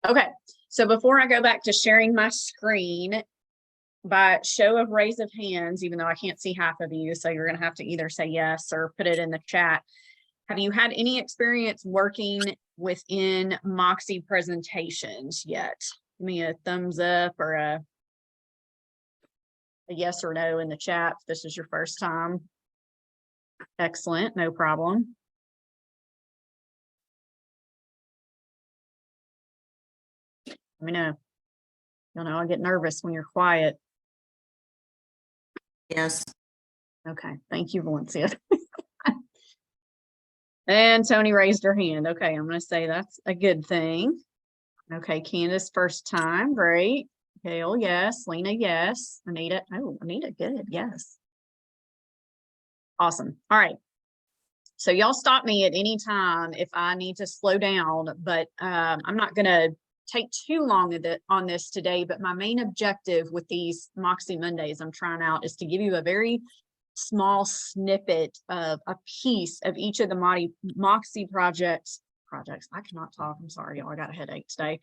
Okay, so before I go back to sharing my screen, by show of raise of hands, even though I can't see half of you, so you're going to have to either say yes or put it in the chat. Have you had any experience working within Moxi presentations yet? Give me a thumbs up or a yes or no in the chat if this is your first time. Excellent, no problem. Let me know. You know, I get nervous when you're quiet. Yes. Okay, thank you, Valencia. And Tony raised her hand. Okay, I'm going to say that's a good thing. Okay, Candace, first time. Great. Gail, yes. Lena, yes. Anita, oh, Anita, good. Yes. Awesome. All right. So y'all stop me at any time if I need to slow down, but I'm not going to take too long on this today, but my main objective with these Moxi Mondays I'm trying out is to give you a very small snippet of a piece of each of the Moxi projects. I cannot talk. I'm sorry, y'all. I got a headache today.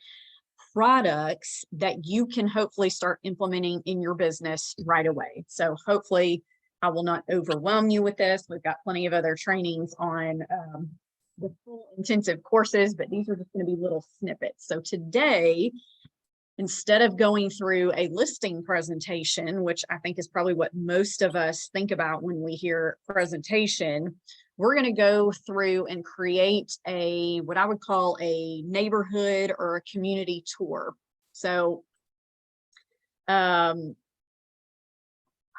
Products that you can hopefully start implementing in your business right away. So hopefully I will not overwhelm you with this. We've got plenty of other trainings on the full intensive courses, but these are just going to be little snippets. So today, instead of going through a listing presentation, which I think is probably what most of us think about when we hear presentation, we're going to go through and create what I would call a neighborhood or a community tour. So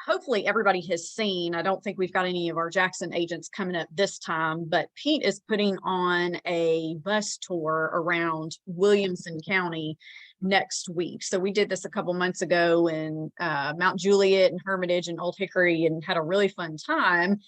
hopefully everybody has seen, I don't think we've got any of our Jackson agents coming up this time, but Pete is putting on a bus tour around Williamson County next week. So we did this a couple months ago in Mount Juliet and Hermitage and Old Hickory and had a really fun time.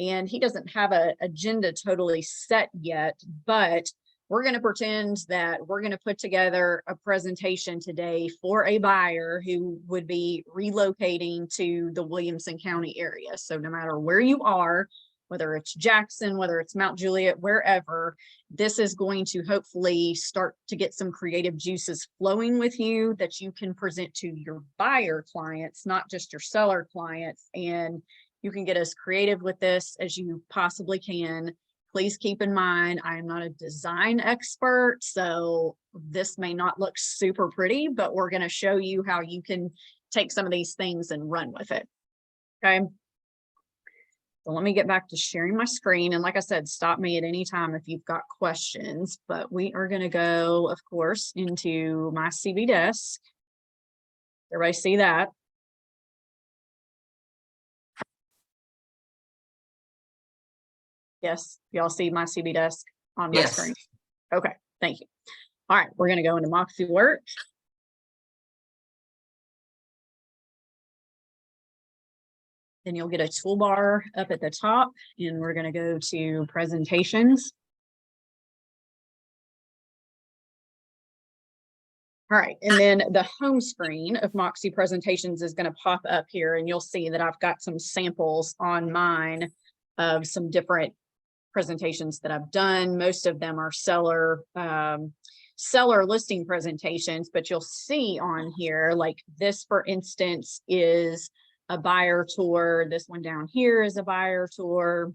And he doesn't have an agenda totally set yet, but we're going to pretend that we're going to put together a presentation today for a buyer who would be relocating to the Williamson County area. So no matter where you are, whether it's Jackson, whether it's Mount Juliet, wherever, this is going to hopefully start to get some creative juices flowing with you that you can present to your buyer clients, not just your seller clients. And you can get as creative with this as you possibly can. Please keep in mind, I am not a design expert, so this may not look super pretty, but we're going to show you how you can take some of these things and run with it. Okay. So let me get back to sharing my screen. And like I said, stop me at any time if you've got questions, but we are going to go, of course, into my CB desk. Everybody see that? Yes, y'all see my CB desk on my screen? Okay, thank you. All right, we're going to go into Moxi Work. Then you'll get a toolbar up at the top, and we're going to go to presentations. All right, and then the home screen of Moxi Presentations is going to pop up here, and you'll see that I've got some samples on mine of some different presentations that I've done. Most of them are seller listing presentations, but you'll see on here, like this, for instance, is a buyer tour. This one down here is a buyer tour.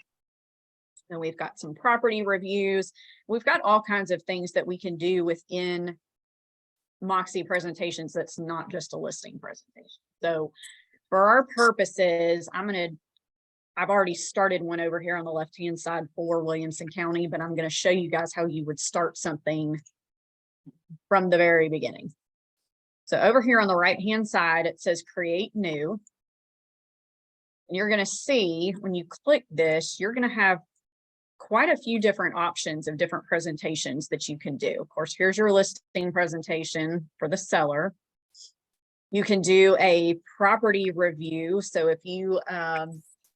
Then we've got some property reviews. We've got all kinds of things that we can do within Moxi Presentations that's not just a listing presentation. So for our purposes, I've already started one over here on the left-hand side for Williamson County, but I'm going to show you guys how you would start something from the very beginning. So over here on the right-hand side, it says create new. And you're going to see when you click this, you're going to have quite a few different options of different presentations that you can do. Of course, here's your listing presentation for the seller. You can do a property review. So if you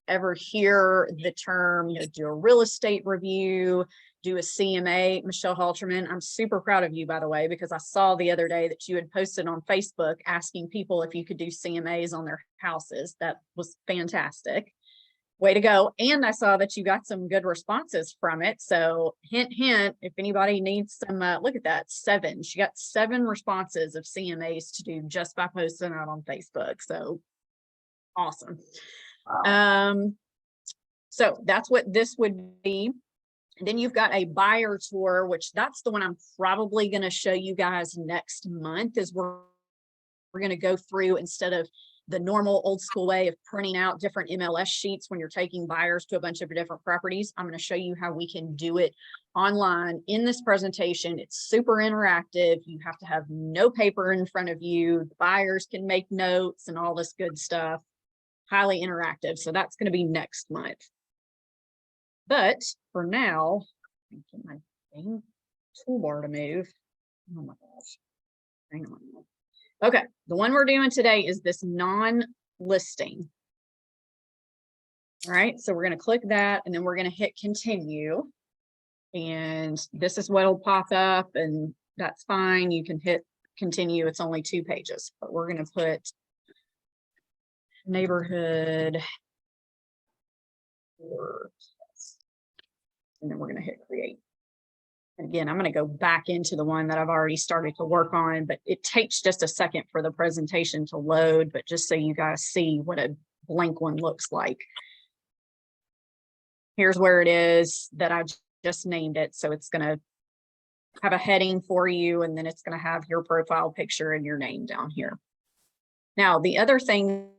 ever hear the term, do a real estate review, do a CMA, Michelle Halterman, I'm super proud of you, by the way, because I saw the other day that you had posted on Facebook asking people if you could do CMAs on their houses. That was fantastic. Way to go. And I saw that you got some good responses from it. So hint, hint, if anybody needs some, look at that, 7. She got 7 responses of CMAs to do just by posting out on Facebook. So awesome. Wow. So that's what this would be. And then you've got a buyer tour, which that's the one I'm probably going to show you guys next month. Is we're going to go through, instead of the normal old school way of printing out different MLS sheets when you're taking buyers to a bunch of different properties, I'm going to show you how we can do it online in this presentation. It's super interactive. You have to have no paper in front of you. The buyers can make notes and all this good stuff. Highly interactive. So that's going to be next month. But for now, get my dang toolbar to move. Oh my gosh. Hang on. Okay, the one we're doing today is this non-listing. All right, so we're going to click that and then we're going to hit continue. And this is what'll pop up, and that's fine. You can hit continue. It's only 2 pages, but we're going to put neighborhood. And then we're going to hit create. And again, I'm going to go back into the one that I've already started to work on, but it takes just a second for the presentation to load, but just so you guys see what a blank one looks like. Here's where it is that I just named it. So it's going to have a heading for you, and then it's going to have your profile picture and your name down here. Now, the other thing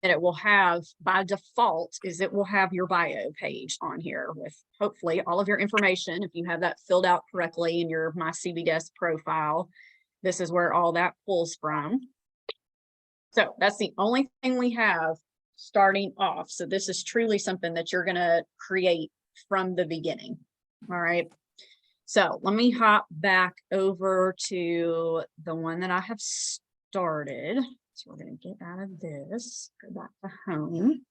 that it will have by default is it will have your bio page on here with hopefully all of your information. If you have that filled out correctly in your My CBDesk profile, this is where all that pulls from. So that's the only thing we have starting off. So this is truly something that you're going to create from the beginning. All right. So let me hop back over to the one that I have started. So we're going to get out of this, go back to home.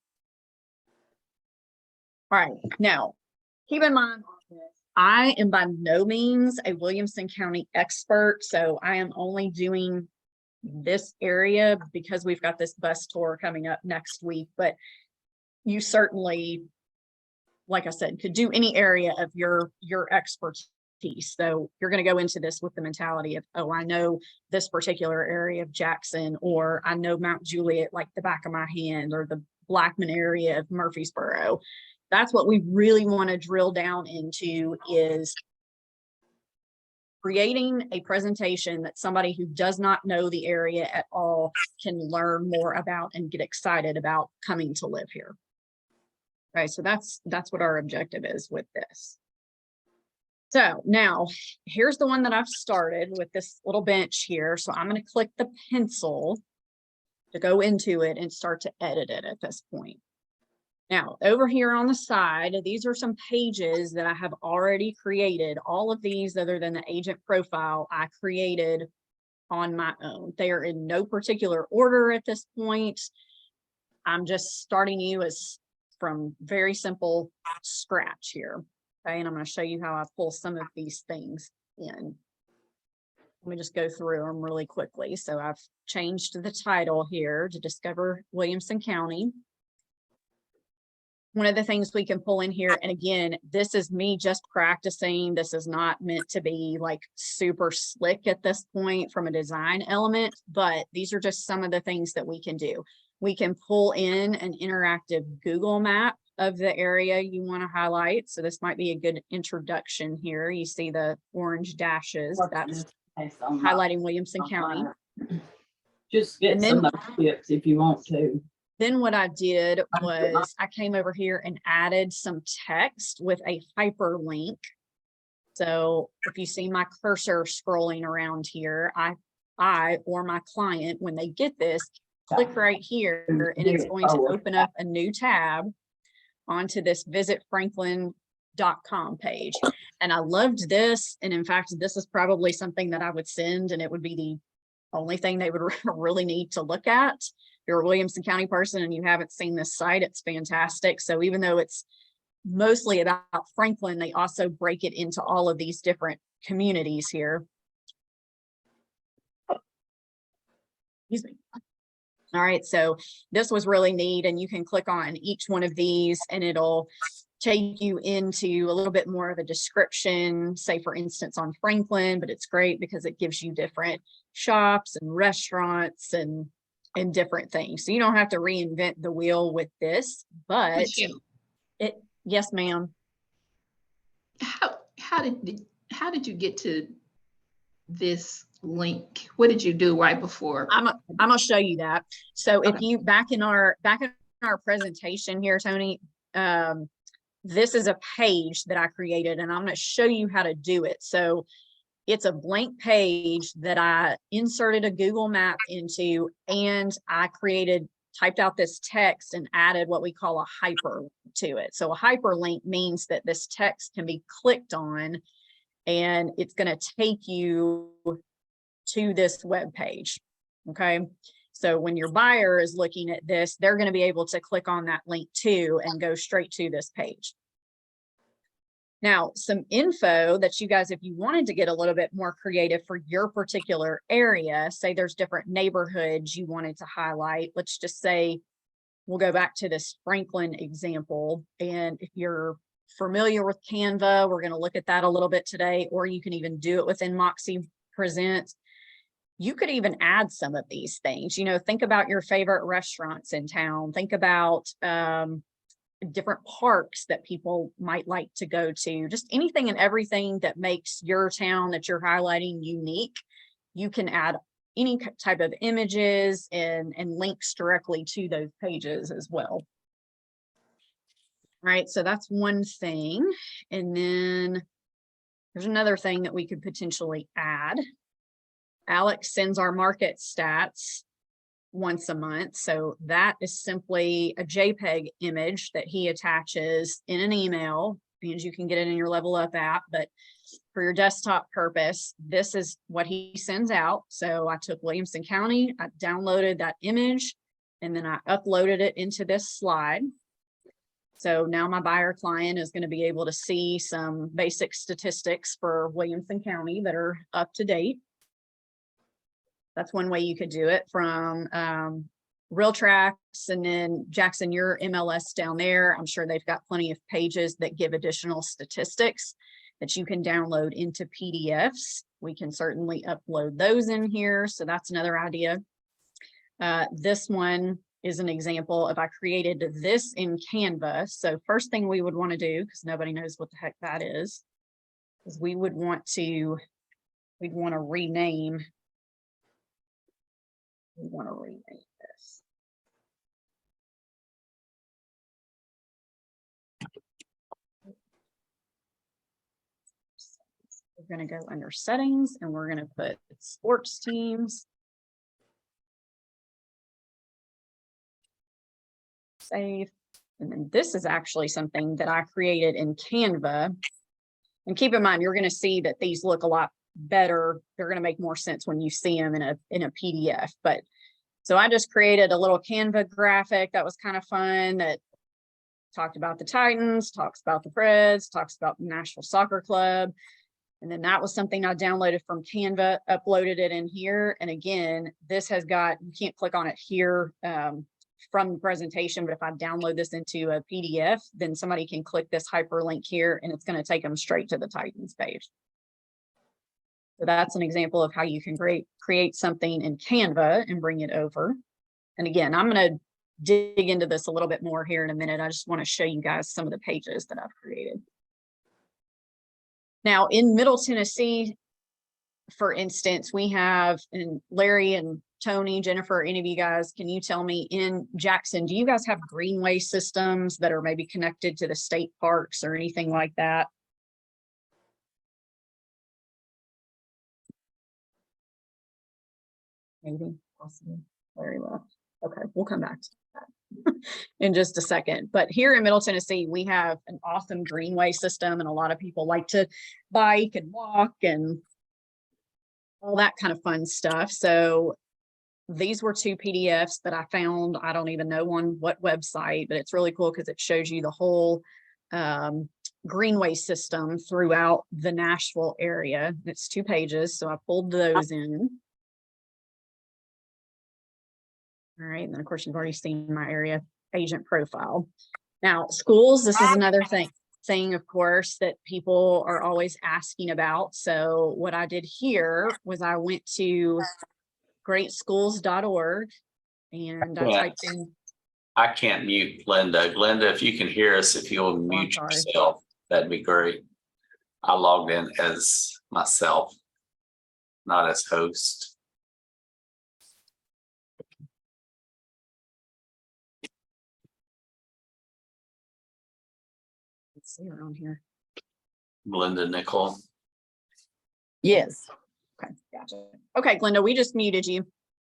All right, now keep in mind, I am by no means a Williamson County expert, so I am only doing this area because we've got this bus tour coming up next week. But you certainly, like I said, could do any area of your expertise. So you're going to go into this with the mentality of, oh, I know this particular area of Jackson, or I know Mount Juliet like the back of my hand, or the Blackman area of Murfreesboro. That's what we really want to drill down into, is creating a presentation that somebody who does not know the area at all can learn more about and get excited about coming to live here. Right, so that's what our objective is with this. So now here's the one that I've started with this little bench here. So I'm going to click the pencil to go into it and start to edit it at this point. Now over here on the side, these are some pages that I have already created. All of these, other than the agent profile, I created on my own. They are in no particular order at this point. I'm just starting you as from very simple scratch here. Okay, and I'm going to show you how I pull some of these things in. Let me just go through them really quickly. So I've changed the title here to Discover Williamson County. One of the things we can pull in here, and again, this is me just practicing. This is not meant to be like super slick at this point from a design element, but these are just some of the things that we can do. We can pull in an interactive Google map of the area you want to highlight. So this might be a good introduction here. You see the orange dashes. That's highlighting Williamson County. Just get some tips if you want to. Then what I did was I came over here and added some text with a hyperlink. So if you see my cursor scrolling around here, I or my client, when they get this, click right here and it's going to open up a new tab onto this visitfranklin.com page. And I loved this. And in fact, this is probably something that I would send, and it would be the only thing they would really need to look at. If you're a Williamson County person and you haven't seen this site, it's fantastic. So even though it's mostly about Franklin, they also break it into all of these different communities here. Excuse me. All right, so this was really neat, and you can click on each one of these and it'll take you into a little bit more of a description, say for instance on Franklin, but it's great because it gives you different shops and restaurants and different things. So you don't have to reinvent the wheel with this, but Michelle, yes, ma'am. how did you get to this link? What did you do right before? I'm gonna show you that. So Okay. if you back in our presentation here, Tony, this is a page that I created and I'm going to show you how to do it. So it's a blank page that I inserted a Google map into, and I typed out this text and added what we call a hyperlink to it. So a hyperlink means that this text can be clicked on and it's going to take you to this web page. Okay. So when your buyer is looking at this, they're going to be able to click on that link too and go straight to this page. Now, some info that you guys, if you wanted to get a little bit more creative for your particular area, say there's different neighborhoods you wanted to highlight. Let's just say we'll go back to this Franklin example. And if you're familiar with Canva, we're going to look at that a little bit today, or you can even do it within Moxi Present. You could even add some of these things, you know, think about your favorite restaurants in town, think about different parks that people might like to go to, just anything and everything that makes your town that you're highlighting unique. You can add any type of images and links directly to those pages as well. Right, so that's one thing. And then there's another thing that we could potentially add. Alex sends our market stats once a month. So that is simply a JPEG image that he attaches in an email, and you can get it in your Level Up app, but for your desktop purpose, this is what he sends out. So I took Williamson County, I downloaded that image, and then I uploaded it into this slide. So now my buyer client is going to be able to see some basic statistics for Williamson County that are up to date. That's one way you could do it from Real Tracks. And then Jackson, your MLS down there, I'm sure they've got plenty of pages that give additional statistics that you can download into PDFs. We can certainly upload those in here. So that's another idea. This one is an example of I created this in Canva. So first thing we would want to do, because nobody knows what the heck that is we'd want to rename. We want to rename this. We're going to go under settings and we're going to put sports teams. Save. And then this is actually something that I created in Canva. And keep in mind, you're going to see that these look a lot better. They're going to make more sense when you see them in a PDF. But so I just created a little Canva graphic that was kind of fun, that talked about the Titans, talks about the Preds, talks about the Nashville Soccer Club. And then that was something I downloaded from Canva, uploaded it in here. And again, this has got, you can't click on it here from the presentation, but if I download this into a PDF, then somebody can click this hyperlink here and it's going to take them straight to the Titans page. So that's an example of how you can create something in Canva and bring it over. And again, I'm going to dig into this a little bit more here in a minute. I just want to show you guys some of the pages that I've created. Now in Middle Tennessee, for instance, we have, and Larry and Tony, Jennifer, any of you guys, can you tell me in Jackson, do you guys have greenway systems that are maybe connected to the state parks or anything like that? Maybe, possibly. Very well. Okay, we'll come back to that in just a second. But here in Middle Tennessee, we have an awesome greenway system, and a lot of people like to bike and walk and all that kind of fun stuff. So these were two PDFs that I found. I don't even know on what website, but it's really cool because it shows you the whole greenway system throughout the Nashville area. It's 2 pages, so I pulled those in. All right, and then of course you've already seen my area agent profile. Now, schools, this is another thing, of course, that people are always asking about. So what I did here was I went to greatschools.org and I typed in. I can't mute Glenda. Glenda, if you can hear us, if you'll mute sorry. yourself, that'd be great. I logged in as myself, not as host. Let's see around here. Glenda Nicole. Yes. Okay, gotcha. Okay, Glenda, we just muted you.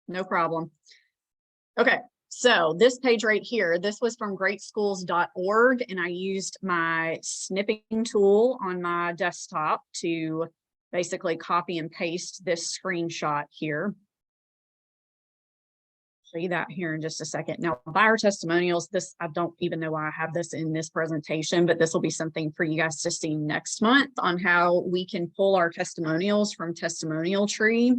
No problem. Okay, so this page right here, this was from greatschools.org, and I used my snipping tool on my desktop to basically copy and paste this screenshot here. Show you that here in just a second. Now, buyer testimonials, this, I don't even know why I have this in this presentation, but this will be something for you guys to see next month on how we can pull our testimonials from Testimonial Tree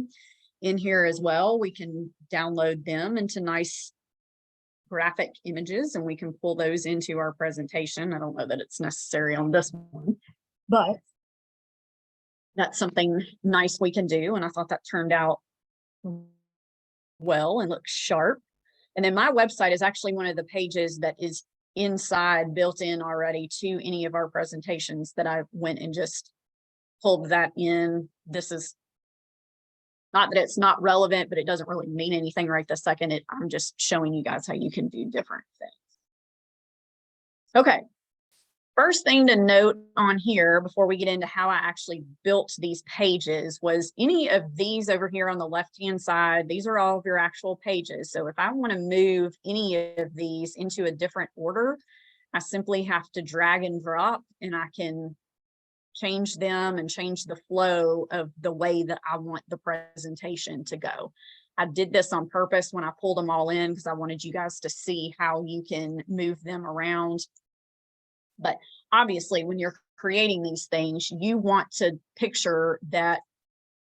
in here as well. We can download them into nice graphic images and we can pull those into our presentation. I don't know that it's necessary on this one, but that's something nice we can do. And I thought that turned out well and looks sharp. And then my website is actually one of the pages that is inside, built in already to any of our presentations that I went and just pulled that in. This is not that it's not relevant, but it doesn't really mean anything right this second. I'm just showing you guys how you can do different things. Okay. First thing to note on here before we get into how I actually built these pages was any of these over here on the left-hand side, these are all of your actual pages. So if I want to move any of these into a different order, I simply have to drag and drop and I can change them and change the flow of the way that I want the presentation to go. I did this on purpose when I pulled them all in because I wanted you guys to see how you can move them around. But obviously, when you're creating these things, you want to picture that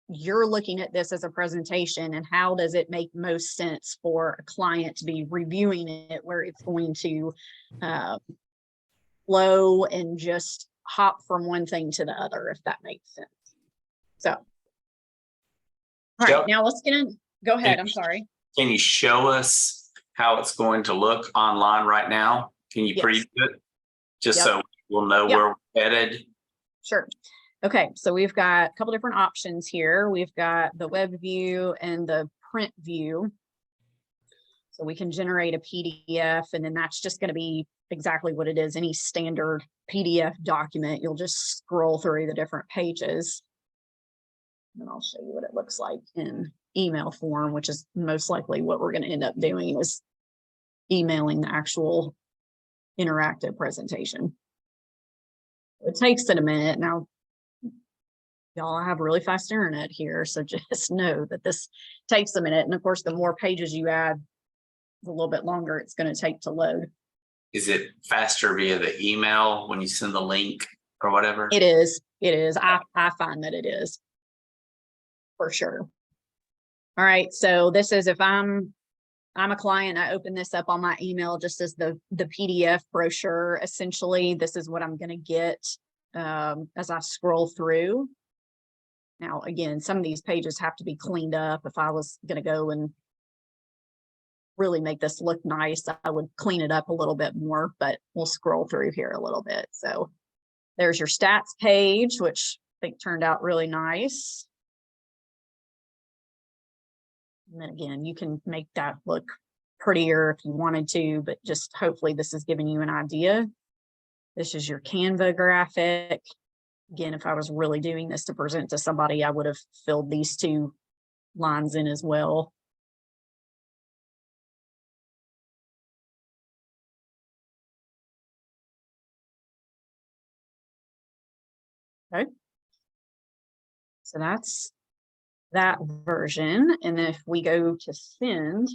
you're looking at this as a presentation and how does it make most sense for a client to be reviewing it, where it's going to flow and just hop from one thing to the other, if that makes sense. So, all right, Yep. now let's get in. Go ahead. I'm sorry. Can you show us how it's going to look online right now? Can you Yes. preview it? Just Yep. so we'll know Yep. where we're headed. Sure. Okay, so we've got a couple different options here. We've got the web view and the print view. So we can generate a PDF, and then that's just going to be exactly what it is. Any standard PDF document, you'll just scroll through the different pages. And I'll show you what it looks like in email form, which is most likely what we're going to end up doing is emailing the actual interactive presentation. It takes it a minute. Now, y'all have really fast internet here, so just know that this takes a minute. And of course, the more pages you add, a little bit longer it's going to take to load. Is it faster via the email when you send the link or whatever? It is. It is. I find that it is for sure. All right. So this is if I'm a client, I open this up on my email just as the PDF brochure. Essentially, this is what I'm going to get as I scroll through. Now, again, some of these pages have to be cleaned up. If I was going to go and really make this look nice, I would clean it up a little bit more, but we'll scroll through here a little bit. So there's your stats page, which I think turned out really nice. And then again, you can make that look prettier if you wanted to, but just hopefully this is giving you an idea. This is your Canva graphic. Again, if I was really doing this to present to somebody, I would have filled these two lines in as well. Okay. So that's that version. And then if we go to send,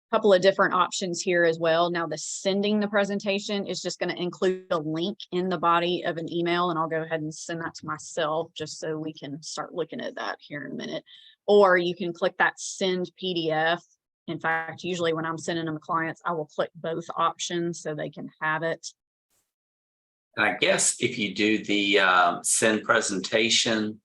Couple of different options here as well. Now the sending the presentation is just going to include a link in the body of an email, and I'll go ahead and send that to myself just so we can start looking at that here in a minute. Or you can click that send PDF. In fact, usually when I'm sending them clients, I will click both options so they can have it. And I guess if you do the send presentation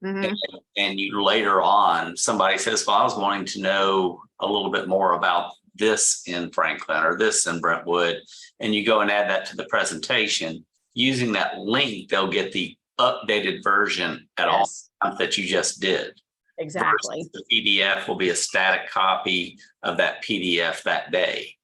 Mhm. and you later on, somebody says, well, I was wanting to know a little bit more about this in Franklin or this in Brentwood, and you go and add that to the presentation, using that link, they'll get the updated version at all Yes, that you just did. exactly. Versus the PDF will be a static copy of that PDF that day.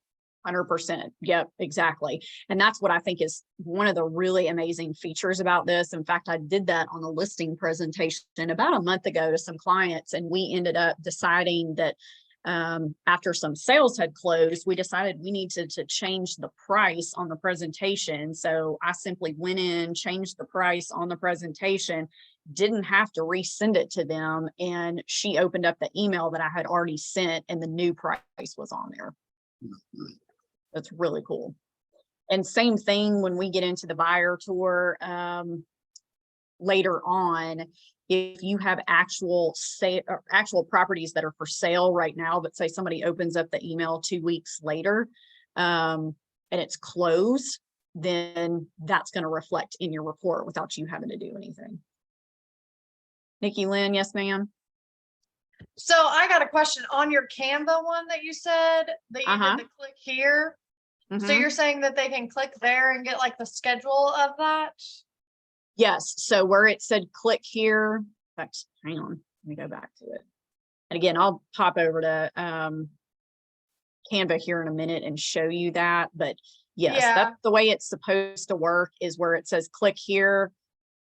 100%. Yep, exactly. And that's what I think is one of the really amazing features about this. In fact, I did that on a listing presentation about a month ago to some clients, and we ended up deciding that after some sales had closed, we decided we needed to change the price on the presentation. So I simply went in, changed the price on the presentation, didn't have to resend it to them. And she opened up the email that I had already sent, and the new price was on there. That's really cool. And same thing when we get into the buyer tour later on, if you have actual properties that are for sale right now, but say somebody opens up the email 2 weeks later and it's closed, then that's going to reflect in your report without you having to do anything. Nikki Lynn, yes, ma'am. So I got a question on your Canva one that you said that you did the click here. So Mhm. you're saying that they can click there and get like the schedule of that? Yes. So where it said click here, in fact, hang on, let me go back to it. And again, I'll pop over to Canva here in a minute and show you that. But yes, Yeah. that's the way it's supposed to work, is where it says click here,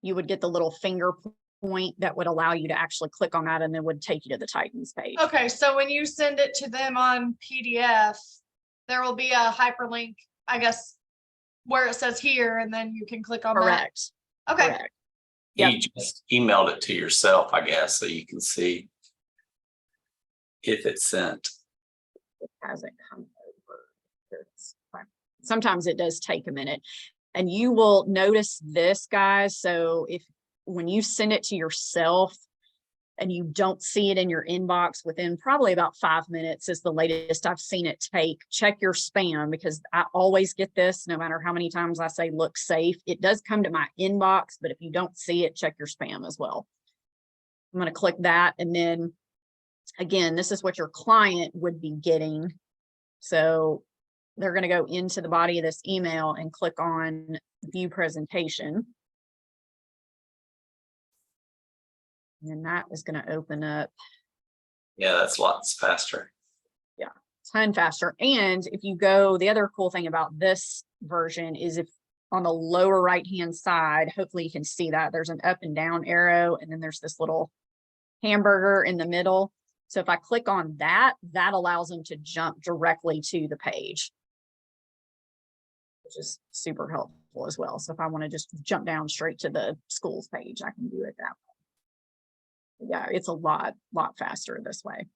you would get the little finger point that would allow you to actually click on that, and then would take you to the Titans page. Okay, so when you send it to them on PDF, there will be a hyperlink, I guess, where it says here, and then you can click on Correct. that. Okay. Correct. Yep. You just emailed it to yourself, I guess, so you can see if it's sent. It hasn't come over. Sometimes it does take a minute, and you will notice this, guys. So when you send it to yourself and you don't see it in your inbox within probably about 5 minutes is the latest I've seen it take, check your spam, because I always get this no matter how many times I say look safe. It does come to my inbox, but if you don't see it, check your spam as well. I'm going to click that, and then again, this is what your client would be getting. So they're going to go into the body of this email and click on view presentation. And that is going to open up. Yeah, that's lots faster. Yeah, ton faster. And if you go, the other cool thing about this version is if on the lower right-hand side, hopefully you can see that there's an up and down arrow, and then there's this little hamburger in the middle. So if I click on that, that allows them to jump directly to the page, which is super helpful as well. So if I want to just jump down straight to the schools page, I can do it that way. Yeah, it's a lot faster this way.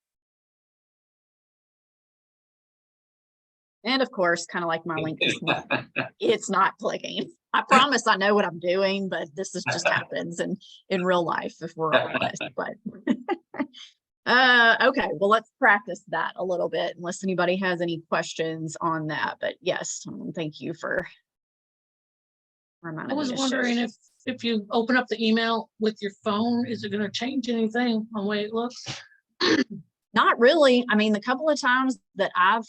And of course, kind of like my link is not, it's not clicking. I promise I know what I'm doing, but this is just happens in real life, if we're honest. But okay, well, let's practice that a little bit, unless anybody has any questions on that. But yes, thank you for reminding me. I was wondering if you open up the email with your phone, is it going to change anything on the way it looks? Not really. I mean, the couple of times that I've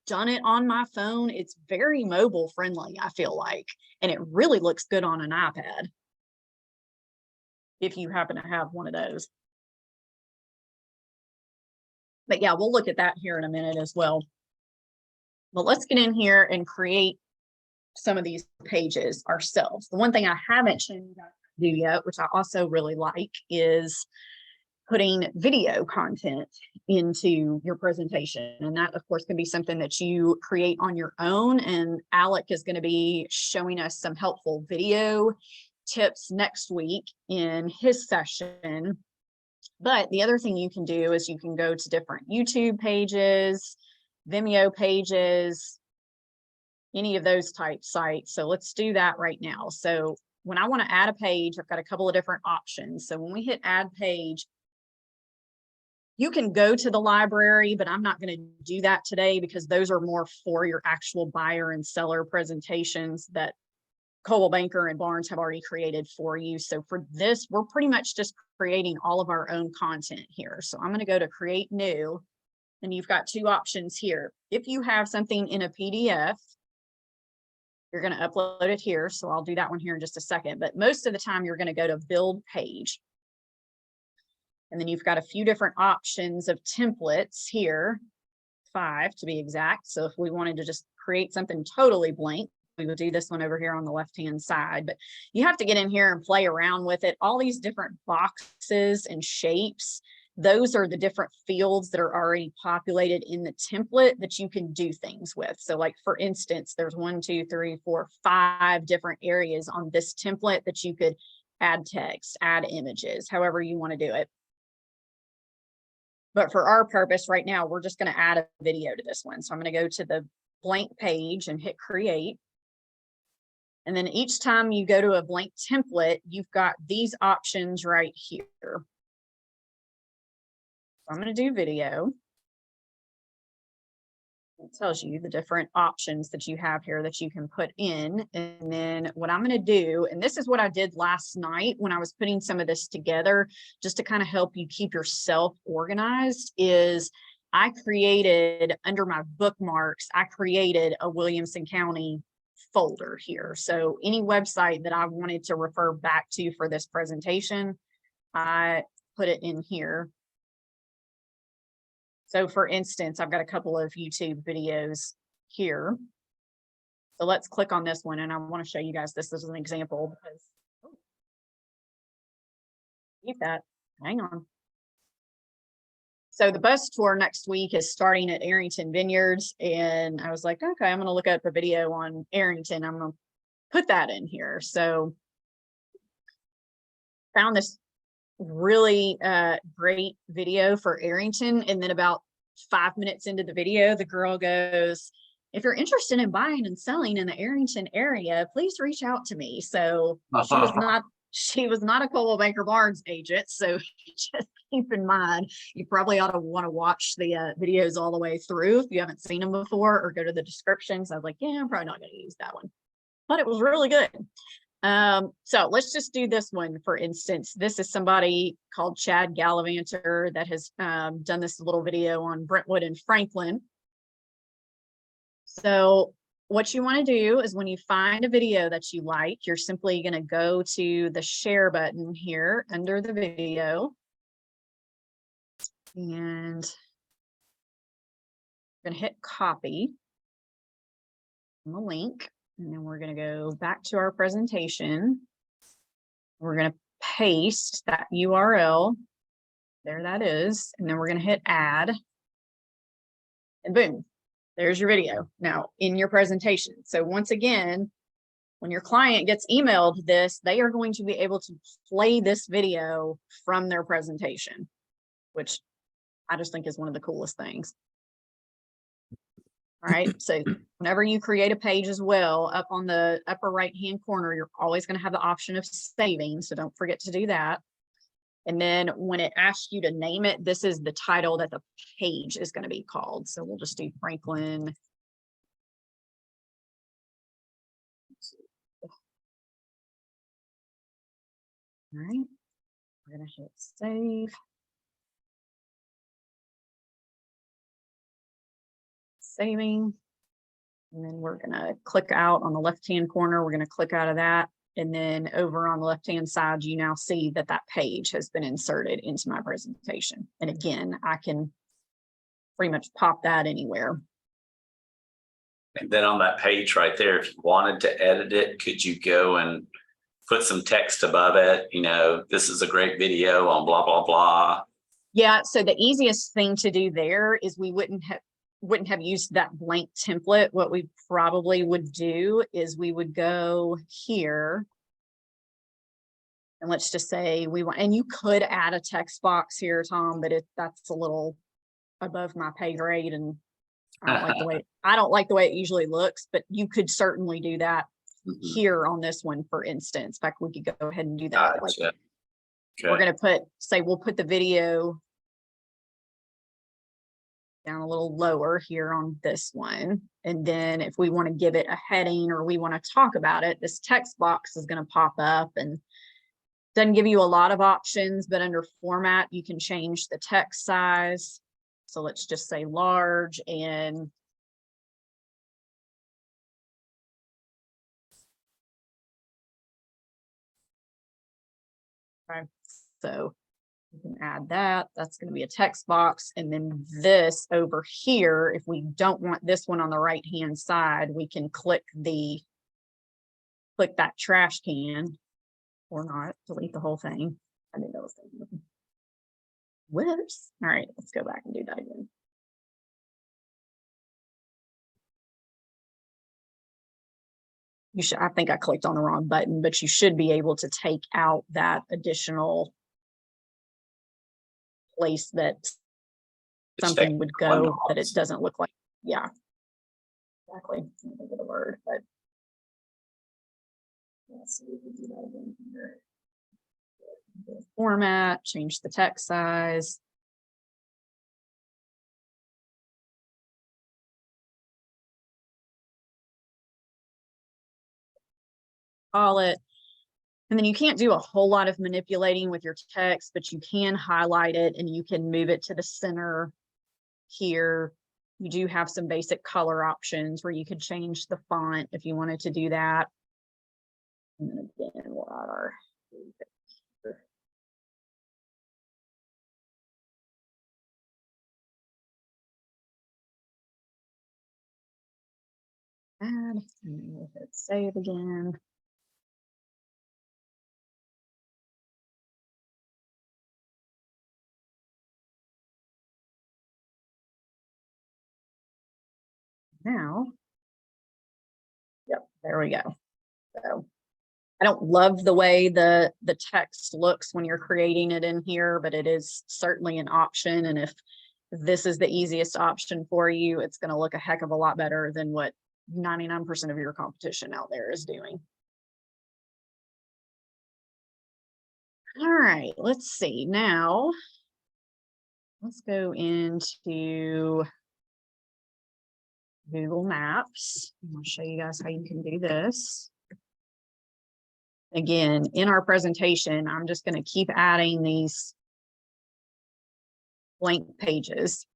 done it on my phone, it's very mobile friendly, I feel like, and it really looks good on an iPad if you happen to have one of those. But yeah, we'll look at that here in a minute as well. But let's get in here and create some of these pages ourselves. The one thing I haven't shown you guys to do yet, which I also really like, is putting video content into your presentation. And that, of course, can be something that you create on your own. And Alec is going to be showing us some helpful video tips next week in his session. But the other thing you can do is you can go to different YouTube pages. Vimeo pages, any of those type sites. So let's do that right now. So when I want to add a page, I've got a couple of different options. So when we hit add page, you can go to the library, but I'm not going to do that today because those are more for your actual buyer and seller presentations that Coldwell Banker and Barnes have already created for you. So for this, we're pretty much just creating all of our own content here. So I'm going to go to create new, and you've got two options here. If you have something in a PDF, you're going to upload it here. So I'll do that one here in just a second, but most of the time you're going to go to build page. And then you've got a few different options of templates here, 5 to be exact. So if we wanted to just create something totally blank, we would do this one over here on the left-hand side, but you have to get in here and play around with it. All these different boxes and shapes, those are the different fields that are already populated in the template that you can do things with. So like, for instance, there's 1, 2, 3, 4, 5 different areas on this template that you could add text, add images, however you want to do it. But for our purpose right now, we're just going to add a video to this one. So I'm going to go to the blank page and hit create. And then each time you go to a blank template, you've got these options right here. So I'm going to do video. It tells you the different options that you have here that you can put in. And then what I'm going to do, and this is what I did last night when I was putting some of this together, just to kind of help you keep yourself organized, is I created under my bookmarks, I created a Williamson County folder here. So any website that I wanted to refer back to for this presentation, I put it in here. So for instance, I've got a couple of YouTube videos here. So let's click on this one, and I want to show you guys this as an example because keep that, hang on. So the bus tour next week is starting at Arrington Vineyards, and I was like, okay, I'm going to look up a video on Arrington. I'm going to put that in here. So found this really great video for Arrington, and then about 5 minutes into the video, the girl goes, if you're interested in buying and selling in the Arrington area, please reach out to me. So she was not a Coldwell Banker Barnes agent, so just keep in mind you probably ought to want to watch the videos all the way through if you haven't seen them before, or go to the descriptions. I was like, yeah, I'm probably not going to use that one, but it was really good. So let's just do this one. For instance, this is somebody called Chad Gallivanter that has done this little video on Brentwood and Franklin. So what you want to do is when you find a video that you like, you're simply going to go to the share button here under the video, and I'm going to hit copy the link. And then we're going to go back to our presentation. We're going to paste that URL. There that is. And then we're going to hit add. And boom, there's your video now in your presentation. So once again, when your client gets emailed this, they are going to be able to play this video from their presentation, which I just think is one of the coolest things. All right, so whenever you create a page as well, up on the upper right-hand corner, you're always going to have the option of saving. So don't forget to do that. And then when it asks you to name it, this is the title that the page is going to be called. So we'll just do Franklin. All right, we're going to hit save. Saving, and then we're going to click out on the left-hand corner. We're going to click out of that, and then over on the left-hand side, you now see that that page has been inserted into my presentation. And again, I can pretty much pop that anywhere. And then on that page right there, if you wanted to edit it, could you go and put some text above it? You know, this is a great video on blah, blah, blah. Yeah, so the easiest thing to do there is we wouldn't have used that blank template. What we probably would do is we would go here, and let's just say we want, and you could add a text box here, Tom, but that's a little above my pay grade, and I don't like the way it usually looks, but you could certainly do that Mhm. here on this one, for instance. In fact, we could go ahead and do that. Like, Gotcha. we're Okay. gonna we'll put the video down a little lower here on this one. And then if we want to give it a heading or we want to talk about it, this text box is going to pop up and doesn't give you a lot of options, but under format, you can change the text size. So let's just say large and okay. So you can add that. That's going to be a text box. And then this over here, if we don't want this one on the right hand side, we can click that trash can or not, delete the whole thing. I didn't know what was going on. Whoops. All right, let's go back and do that again. I think I clicked on the wrong button, but you should be able to take out that additional place that something would go that it doesn't look like. Yeah, exactly. I can't think of the word, but let's see if we can do that again here. Format, change the text size. Call it. And then you can't do a whole lot of manipulating with your text, but you can highlight it and you can move it to the center here. You do have some basic color options where you could change the font if you wanted to do that. And then again, we'll add our add, and then we'll hit save again. Now, yep, there we go. So I don't love the way the text looks when you're creating it in here, but it is certainly an option. And if this is the easiest option for you, it's going to look a heck of a lot better than what 99% of your competition out there is doing. All right, let's see. Now, let's go into Google Maps. I'll show you guys how you can do this. Again, in our presentation, I'm just going to keep adding these blank pages.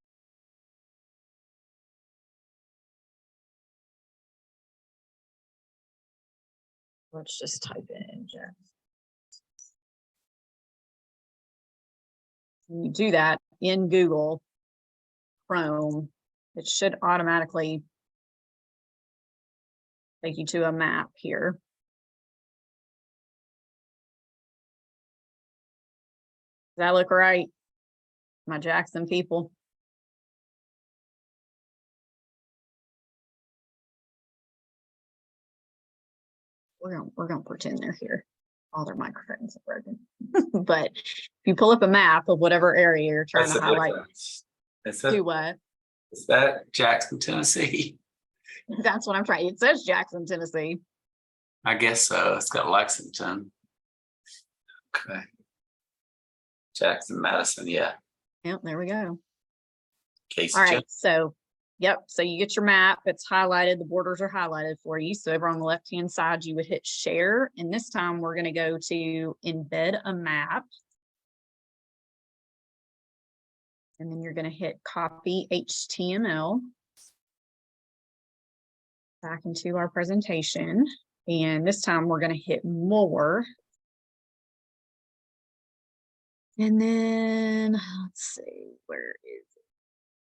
Let's just type in Jeff. When you do that in Google Chrome, it should automatically take you to a map here. Does that look right? My Jackson people. We're gonna pretend they're here. All their microphones are broken. But if you pull up a map of whatever area you're trying to highlight, do what? Is that Jackson, Tennessee? That's what I'm trying. It says Jackson, Tennessee. I guess so. It's got Lexington. Okay. Jackson, Madison, yeah. Yep, there we go. Casey. All right, so yep, so you get your map, it's highlighted, the borders are highlighted for you. So over on the left-hand side, you would hit share. And this time we're going to go to embed a map. And then you're going to hit copy HTML back into our presentation. And this time we're going to hit more. And then let's see, where is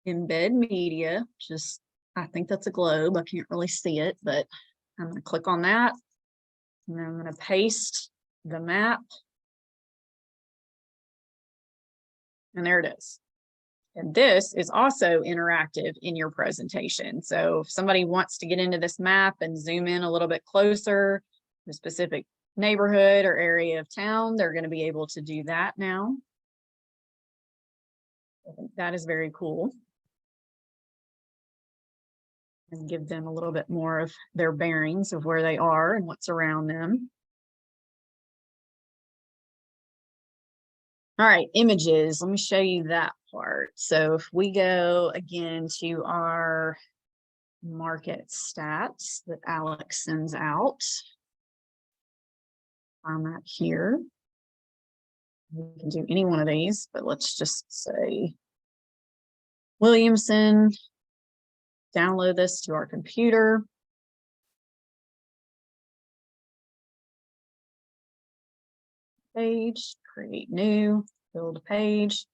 it? Embed media, just, I think that's a globe. I can't really see it, but I'm going to click on that. And then I'm going to paste the map. And there it is. And this is also interactive in your presentation. So if somebody wants to get into this map and zoom in a little bit closer to a specific neighborhood or area of town, they're going to be able to do that now. I think that is very cool. and give them a little bit more of their bearings of where they are and what's around them. All right, images. Let me show you that part. So if we go again to our market stats that Alex sends out, I'm not here. We can do any one of these, but let's just say Williamson. Download this to our computer. Page, create new, build a page.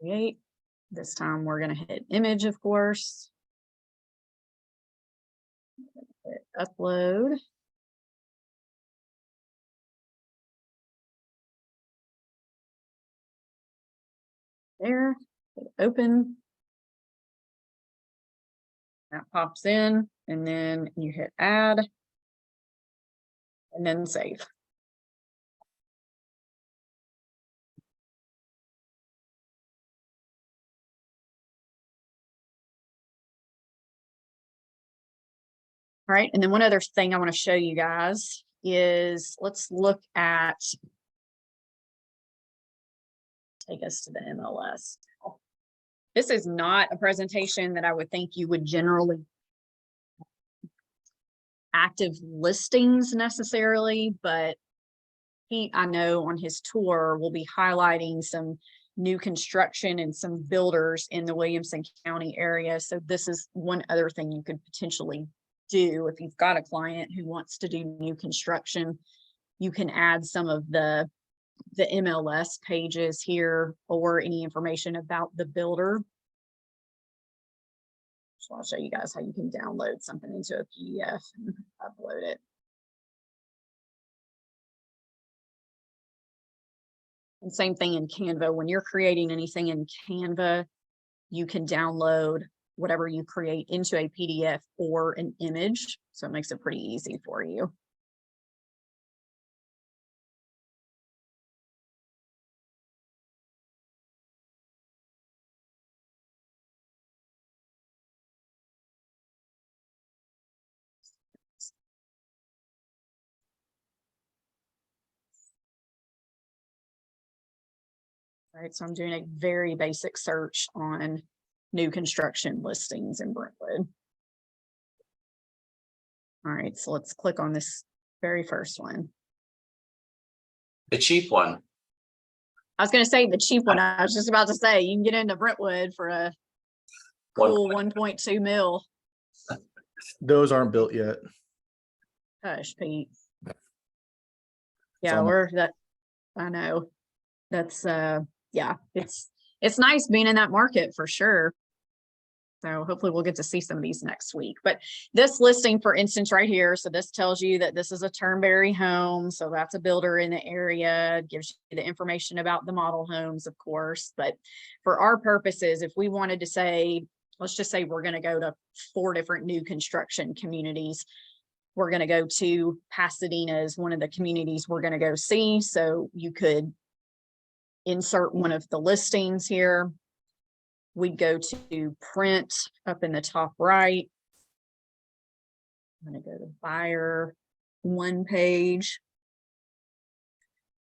Create. This time we're going to hit image, of course. Hit upload. There, hit open. That pops in, and then you hit add, and then save. All right, and then one other thing I want to show you guys is let's look at, take us to the MLS. This is not a presentation that I would think you would generally active listings necessarily, but he, I know on his tour, will be highlighting some new construction and some builders in the Williamson County area. So this is one other thing you could potentially do if you've got a client who wants to do new construction. You can add some of the MLS pages here or any information about the builder. So I'll show you guys how you can download something into a PDF and upload it. And same thing in Canva. When you're creating anything in Canva, you can download whatever you create into a PDF or an image. So it makes it pretty easy for you. All right, so I'm doing a very basic search on new construction listings in Brentwood. All right, so let's click on this very first one. The cheap one. I was going to say the cheap one. I was just about to say you can get into Brentwood for a cool 1.2 mil. Those aren't built yet. Hush, Pete. Yeah, all- we're that. I know. That's yeah, it's nice being in that market for sure. So hopefully we'll get to see some of these next week. But this listing, for instance, right here, so this tells you that this is a Turnberry home. So that's a builder in the area. It gives you the information about the model homes, of course. But for our purposes, if we wanted to say, let's just say we're going to go to 4 different new construction communities. We're going to go to Pasadena is one of the communities we're going to go see. So you could insert one of the listings here. We'd go to print up in the top right. I'm going to go to buyer 1 page.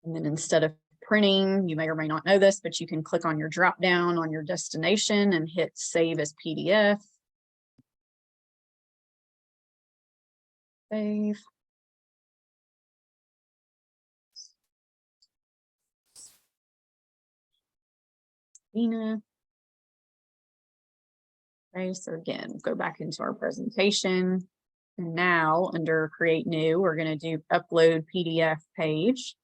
And then instead of printing, you may or may not know this, but you can click on your drop down on your destination and hit save as PDF. Save. Okay, so again, go back into our presentation. And now under create new, we're going to do upload PDF page.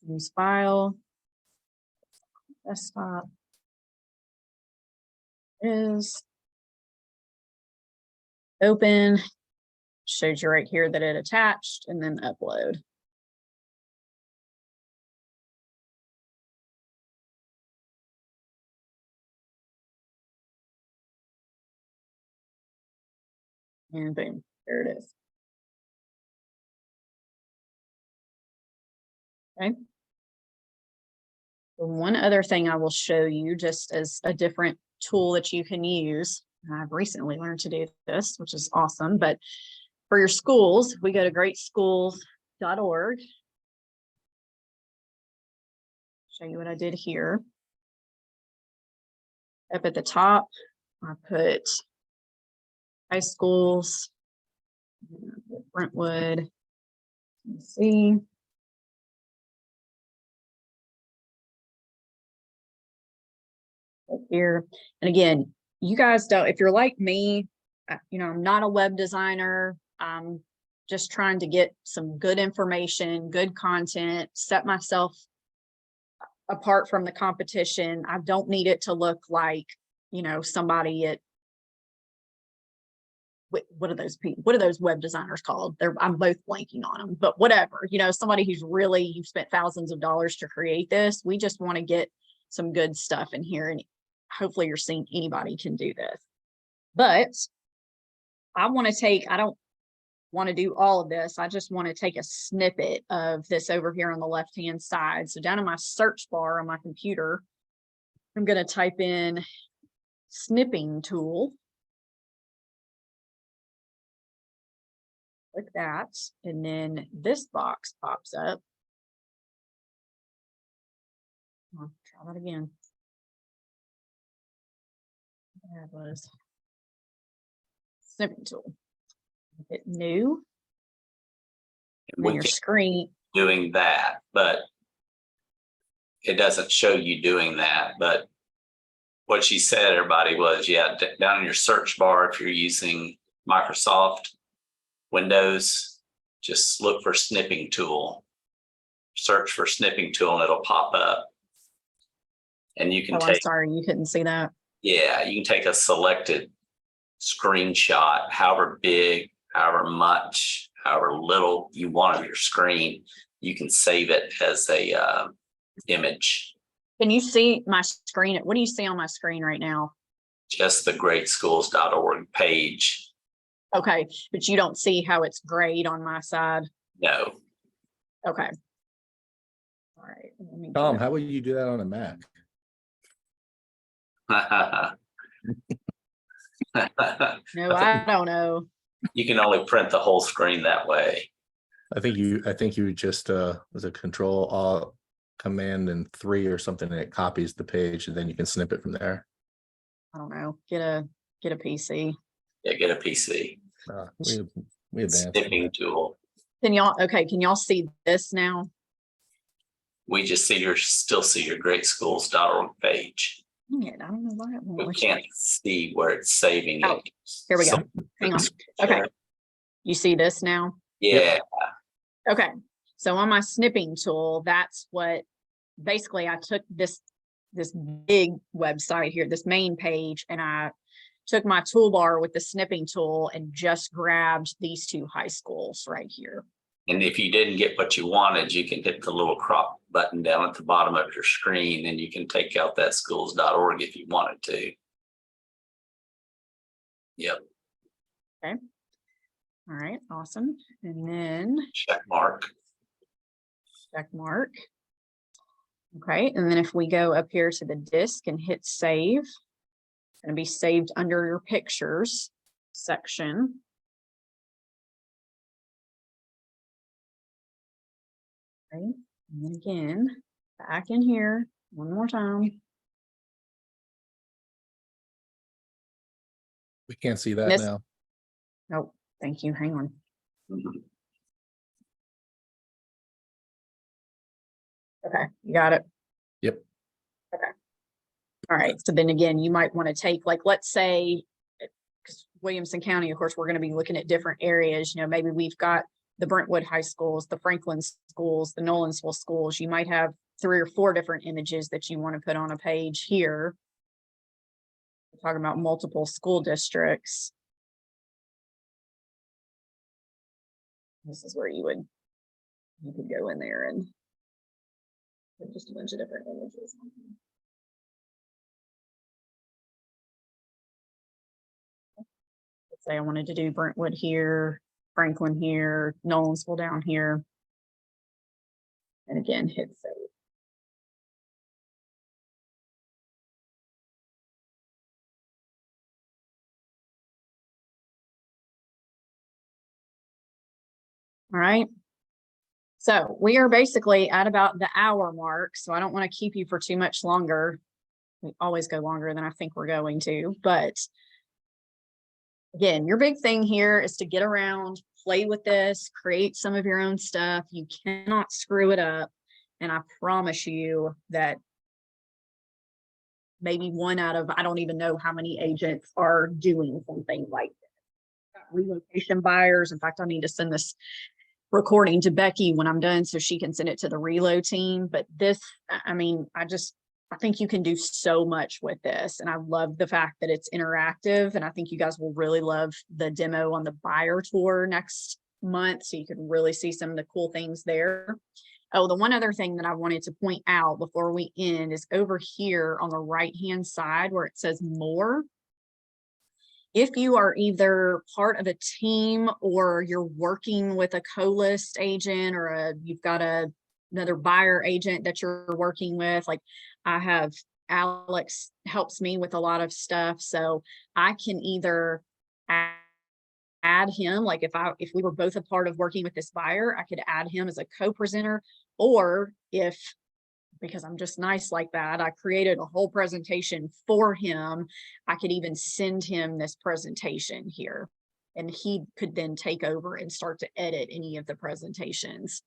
Use file. Desktop. Is open. Shows you right here that it attached, and then upload. And boom, there it is. Okay. The one other thing I will show you just as a different tool that you can use, and I've recently learned to do this, which is awesome, but for your schools, we go to greatschools.org. Show you what I did here. Up at the top, I put high schools, Brentwood, let's see. Up here, and again, you guys don't, if you're like me, you know, I'm not a web designer. I'm just trying to get some good information, good content, set myself apart from the competition. I don't need it to look like, you know, somebody at what are those people, what are those web designers called? I'm both blanking on them, but whatever, you know, somebody who's really, you've spent thousands of dollars to create this. We just want to get some good stuff in here, and hopefully you're seeing anybody can do this. But I want to take, I don't want to do all of this. I just want to take a snippet of this over here on the left-hand side. So down in my search bar on my computer, I'm going to type in snipping tool. Click that, and then this box pops up. I'll try that again. That was snipping tool. Hit new. And then We your can screen. doing that, but it doesn't show you doing that. But what she said, everybody, was, yeah, down in your search bar, if you're using Microsoft Windows, just look for snipping tool, search for snipping tool, and it'll pop up. And you can Oh, I'm take, sorry, you couldn't see that. yeah, you can take a selected screenshot, however big, however much, however little you want of your screen. You can save it as a image. Can you see my screen? What do you see on my screen right now? Just the greatschools.org page. Okay, but you don't see how it's grayed on my side. No. Okay. All right. Let me Tom, get- how would you do that on a Mac? No, I don't know. You can only print the whole screen that way. I think you just was a Control Alt Command and 3 or something, and it copies the page, and then you can snip it from there. I don't know. Get a PC. Yeah, get a PC. We advanced. Snipping tool. Can y'all see this now? We just still see your greatschools.org page. Dang it, I don't know why it won't We let you. can't see where it's saving Oh, it. here we go. So- Hang on. Okay. You see this now? Yeah, Okay. So on my snipping tool, that's what basically I took this big website here, this main page, and I took my toolbar with the snipping tool and just grabbed these two high schools right here. and if you didn't get what you wanted, you can hit the little crop button down at the bottom of your screen, and you can take out that schools.org if you wanted to. Yep, All right, awesome. And then check mark. check mark. Okay, and then if we go up here to the disk and hit save, it's going to be saved under your pictures section. Okay, and then again, back in here one more time. We can't see that This- now. Oh, thank you. Hang on. Mhm. Okay, you got it. Yep. All right, so then again, you might want to take, like, let's say, because Williamson County, of course, we're going to be looking at different areas, you know, maybe we've got the Brentwood High Schools, the Franklin schools, the Nolansville schools. You might have 3 or 4 different images that you want to put on a page here. We're talking about multiple school districts. This is where you could go in there and put just a bunch of different images on here. Let's say I wanted to do Brentwood here, Franklin here, Nolansville down here. And again, hit save. All right. So we are basically at about the hour mark, so I don't want to keep you for too much longer. We always go longer than I think we're going to, but again, your big thing here is to get around, play with this, create some of your own stuff. You cannot screw it up. And I promise you that maybe one out of, I don't even know how many agents are doing something like this. Relocation buyers. In fact, I need to send this recording to Becky when I'm done so she can send it to the reload team. But this, I mean, I think you can do so much with this. And I love the fact that it's interactive. And I think you guys will really love the demo on the buyer tour next month. So you can really see some of the cool things there. Oh, the one other thing that I wanted to point out before we end is over here on the right-hand side where it says more. If you are either part of a team or you're working with a co-list agent or you've got another buyer agent that you're working with, like I have Alex helps me with a lot of stuff. So I can either add him, like if we were both a part of working with this buyer, I could add him as a co-presenter, or because I'm just nice like that, I created a whole presentation for him. I could even send him this presentation here and he could then take over and start to edit any of the presentations.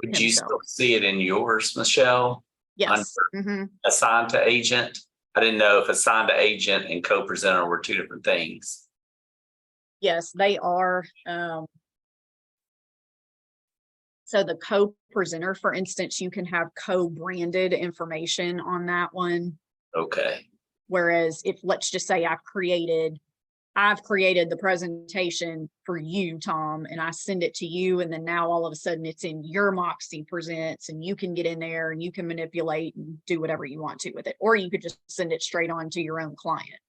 Would you still see it in yours, Michelle? Yes. Mm-hmm. Assigned to agent? I didn't know if assigned to agent and co-presenter were two different things. Yes, they are. So the co-presenter, for instance, you can have co-branded information on that one. Okay. Whereas if, let's just say I've created the presentation for you, Tom, and I send it to you, and then now all of a sudden it's in your Moxi Presents and you can get in there and you can manipulate and do whatever you want to with it. Or you could just send it straight on to your own client.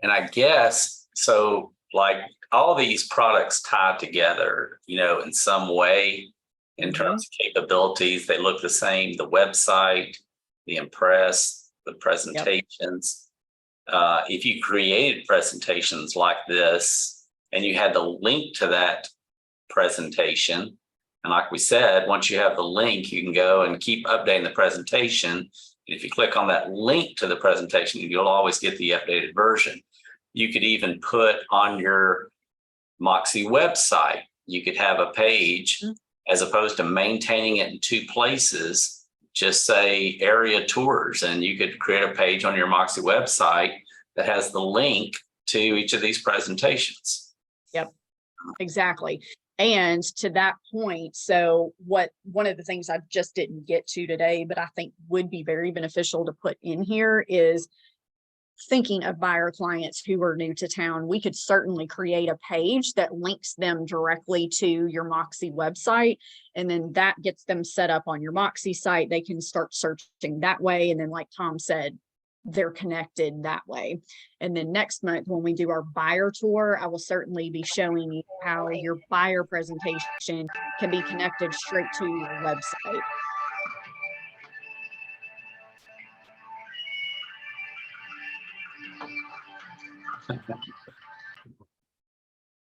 And I guess, so like all these products tied together, in some way, in terms of capabilities, they look the same. The website, the Impress, the presentations. If you created presentations like this and you had the link to that presentation, and like we said, once you have the link, you can go and keep updating the presentation. And if you click on that link to the presentation, you'll always get the updated version. You could even put on your Moxi website, you could have a page, as opposed to maintaining it in two places, just say area tours, and you could create a page on your Moxi website that has the link to each of these presentations. Yep, exactly. And to that point, so one of the things I just didn't get to today, but I think would be very beneficial to put in here is thinking of buyer clients who are new to town. We could certainly create a page that links them directly to your Moxi website. And then that gets them set up on your Moxi site. They can start searching that way. And then like Tom said, they're connected that way. And then next month, when we do our buyer tour, I will certainly be showing you how your buyer presentation can be connected straight to your website.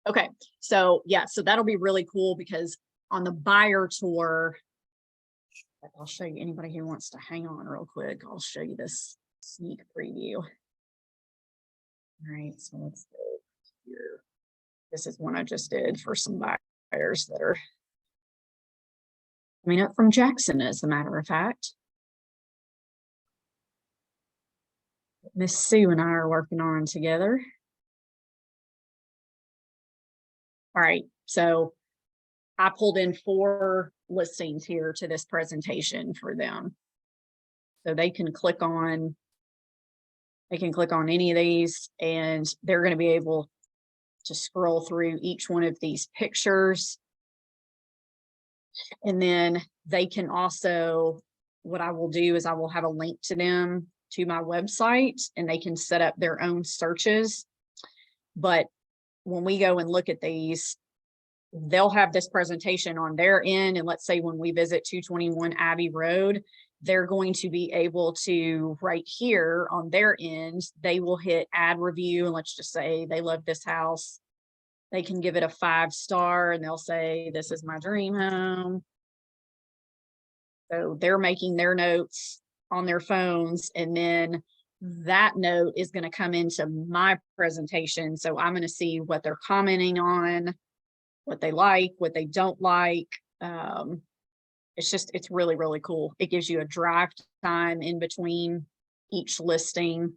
Okay, so yeah, so that'll be really cool because on the buyer tour, I'll show you, anybody who wants to hang on real quick, I'll show you this sneak preview. All right, so let's go here. This is one I just did for some buyers that are coming up from Jackson, as a matter of fact. Miss Sue and I are working on together. All right, so I pulled in 4 listings here to this presentation for them. So they can click on any of these and they're going to be able to scroll through each one of these pictures. And then they can also, what I will do is I will have a link to them to my website and they can set up their own searches. But when we go and look at these, they'll have this presentation on their end. And let's say when we visit 221 Abbey Road, they're going to be able to, right here on their end, they will hit add review, and let's just say they love this house. They can give it a 5-star and they'll say, this is my dream home. So they're making their notes on their phones, and then that note is going to come into my presentation. So I'm going to see what they're commenting on, what they like, what they don't like. It's really, really cool. It gives you a drive time in between each listing.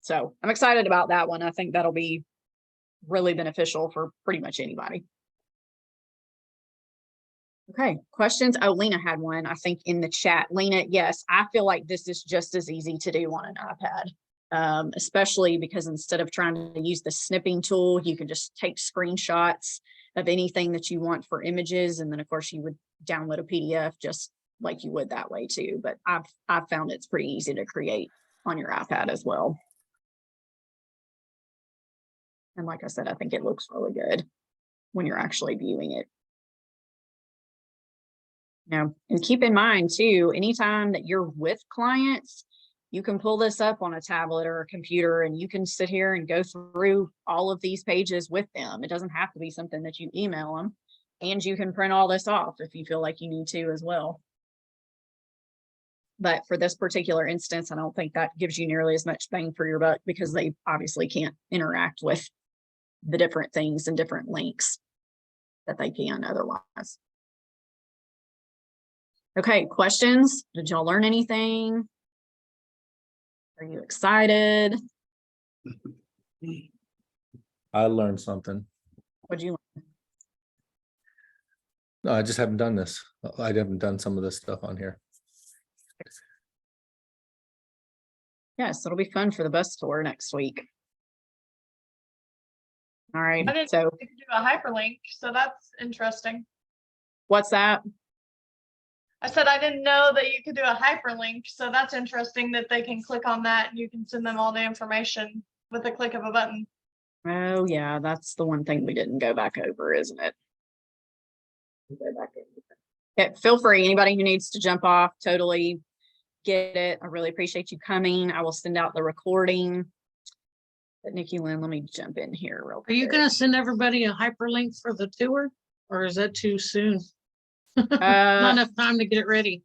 So I'm excited about that one. I think that'll be really beneficial for pretty much anybody. Okay, questions? Oh, Lena had one, I think, in the chat. Lena, yes, I feel like this is just as easy to do on an iPad, especially because instead of trying to use the snipping tool, you can just take screenshots of anything that you want for images. And then of course you would download a PDF just like you would that way too. But I've found it's pretty easy to create on your iPad as well. And like I said, I think it looks really good when you're actually viewing it. And keep in mind too, anytime that you're with clients, you can pull this up on a tablet or a computer and you can sit here and go through all of these pages with them. It doesn't have to be something that you email them, and you can print all this off if you feel like you need to as well. But for this particular instance, I don't think that gives you nearly as much bang for your buck because they obviously can't interact with the different things and different links that they can otherwise. Okay, questions? Did y'all learn anything? Are you excited? I learned something. What'd you learn? No, I just haven't done this. I haven't done some of this stuff on here. Yes, it'll be fun for the bus tour next week. All right, I didn't so know you could do a hyperlink, so that's interesting. what's that? I said I didn't know that you could do a hyperlink, so that's interesting that they can click on that and you can send them all the information with a click of a button. Oh yeah, that's the one thing we didn't go back over, isn't it? Go back over. Yeah, feel free, anybody who needs to jump off, totally get it. I really appreciate you coming. I will send out the recording. But Nikki Lynn, let me jump in here real Are you quick. gonna send everybody a hyperlink for the tour? Or is that too soon? Not enough time to get it ready.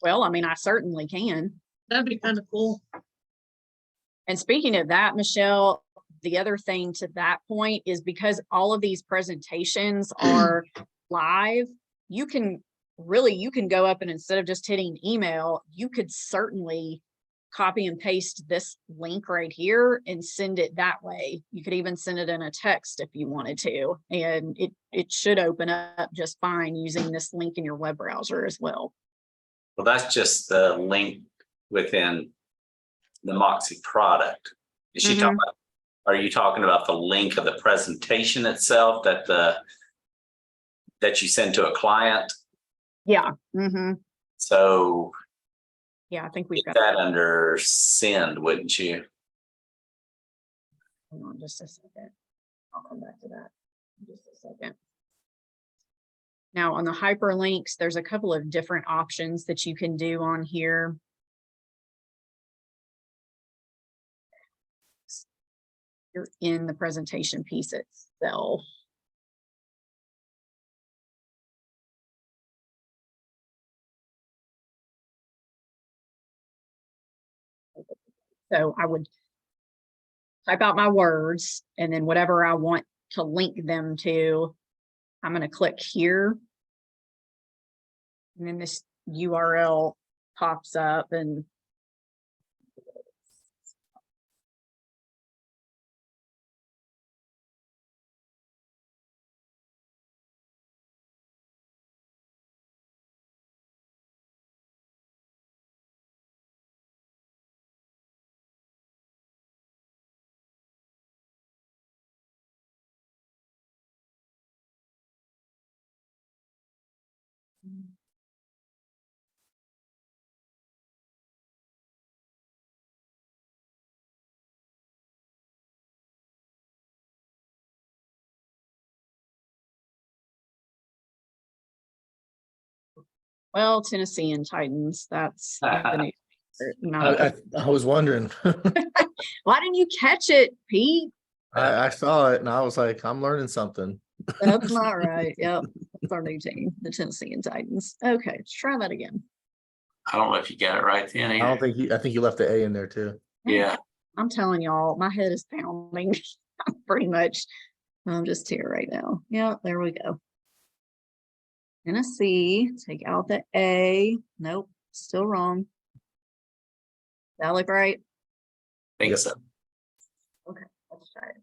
Well, I mean, I certainly can. That'd be kind of cool. And speaking of that, Michelle, the other thing to that point is because all of these presentations are live, you can go up and instead of just hitting email, you could certainly copy and paste this link right here and send it that way. You could even send it in a text if you wanted to, and it should open up just fine using this link in your web browser as well. Well, that's just the link within the Moxi product. Is she talking about, are you talking about the link of the presentation itself that you send to a client? Yeah. So Yeah, I think we've get got that under send, wouldn't you? Hold on just a second. I'll come back to that in just a second. Now on the hyperlinks, there's a couple of different options that you can do on here. You're in the presentation piece itself. So I would type out my words and then whatever I want to link them to, I'm going to click here. And then this URL pops up and Well, Tennessee and Titans, that's the new. I was wondering. Why didn't you catch it, Pete? I saw it and I was like, I'm learning something. That's not right. Yep. That's our new team, the Tennessee and Titans. Okay, let's try that again. I don't know if you got it right then. I don't think I think you left the A in there too. Yeah. I'm telling y'all, my head is pounding pretty much. I'm just here right now. Yeah, there we go. Tennessee, take out the A. Nope, still wrong. That look right? Think Yep. so. Okay, let's try it.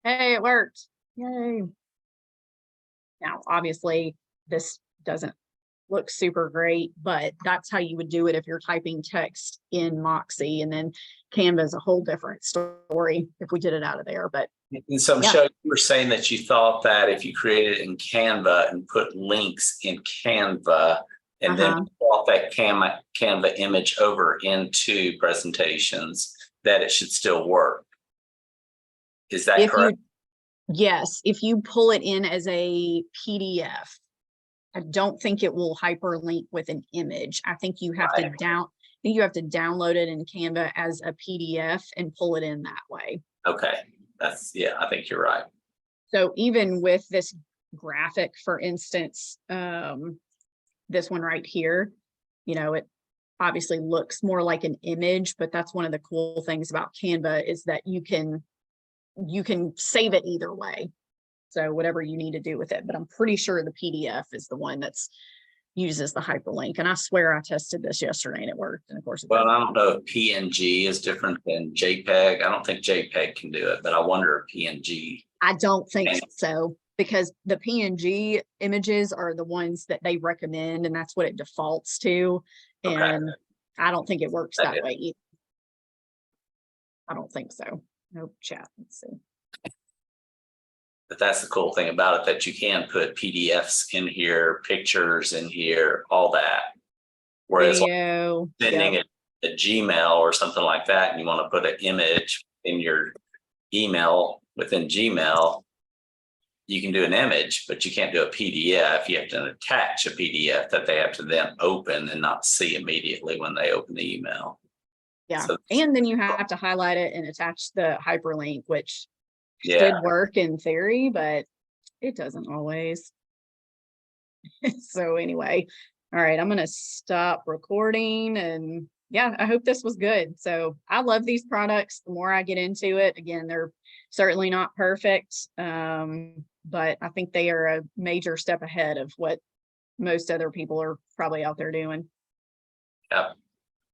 Hey, it worked. Yay. Now, obviously, this doesn't look super great, but that's how you would do it if you're typing text in Moxi, and then Canva is a whole different story if we did it out of there. But And so, Yeah. Michelle, you were saying that you thought that if you created it in Canva and put links in Canva, and then brought that Canva image over into presentations, that it should still work. Is that if correct? yes, if you pull it in as a PDF, I don't think it will hyperlink with an image. I think you have to Right. download it in Canva as a PDF and pull it in that way. Okay, yeah, I think you're right. So even with this graphic, for instance, this one right here, it obviously looks more like an image, but that's one of the cool things about Canva is that you can save it either way. So whatever you need to do with it, but I'm pretty sure the PDF is the one that's uses the hyperlink. And I swear I tested this yesterday and it worked. And of course, Well, I don't know if PNG is different than JPEG. I don't think JPEG can do it, but I wonder if PNG. I don't think Okay. so, because the PNG images are the ones that they recommend, and that's what it defaults to. Okay. And I don't think it works that Okay. way either. I don't think so. Nope, chat. Let's see. But that's the cool thing about it, that you can put PDFs in here, pictures in here, all that. Whereas Video. sending Yep. a Gmail or something like that, and you want to put an image in your email within Gmail, you can do an image, but you can't do a PDF. You have to attach a PDF that they have to then open and not see immediately when they open the email. Yeah. So- And then you have to highlight it and attach the hyperlink, which Yeah, should work in theory, but it doesn't always. So anyway, all right, I'm going to stop recording, and yeah, I hope this was good. So I love these products. The more I get into it, again, they're certainly not perfect, but I think they are a major step ahead of what most other people are probably out there doing. Yep.